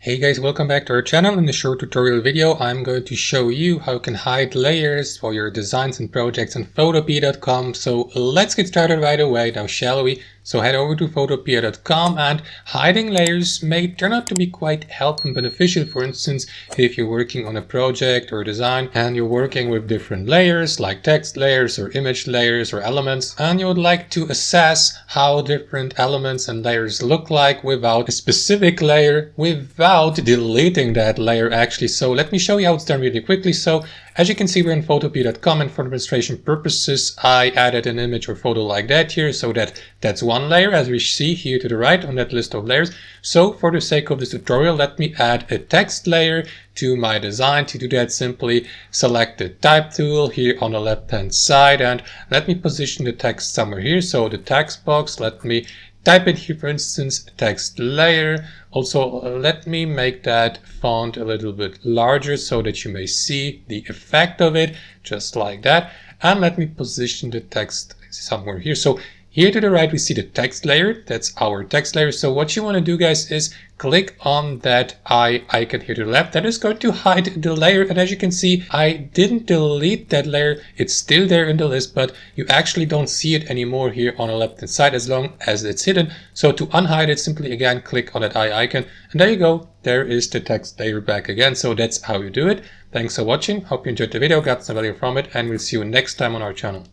Hey guys, welcome back to our channel. In this short tutorial video, I'm going to show you how you can hide layers for your designs and projects on Photopea.com. So let's get started right away now, shall we? So head over to Photopea.com, and hiding layers may turn out to be quite helpful and beneficial. For instance, if you're working on a project or a design and you're working with different layers like text layers or image layers or elements, and you would like to assess how different elements and layers look like without a specific layer, without deleting that layer actually. So let me show you how it's done really quickly. So as you can see, we're in Photopea.com, and for demonstration purposes, I added an image or photo like that here, so that's one layer, as we see here to the right on that list of layers. So for the sake of this tutorial, let me add a text layer to my design. To do that, simply select the type tool here on the left hand side, and let me position the text somewhere here. So the text box, let me type it here, for instance, text layer. Also, let me make that font a little bit larger so that you may see the effect of it, just like that. And let me position the text somewhere here. So here to the right, we see the text layer. That's our text layer. So what you want to do, guys, is click on that eye icon here to the left. That is going to hide the layer. And as you can see, I didn't delete that layer. It's still there in the list, but you actually don't see it anymore here on the left hand side as long as it's hidden. So to unhide it, simply again click on that eye icon. And there you go. There is the text layer back again. So that's how you do it. Thanks for watching. Hope you enjoyed the video, got some value from it, and we'll see you next time on our channel.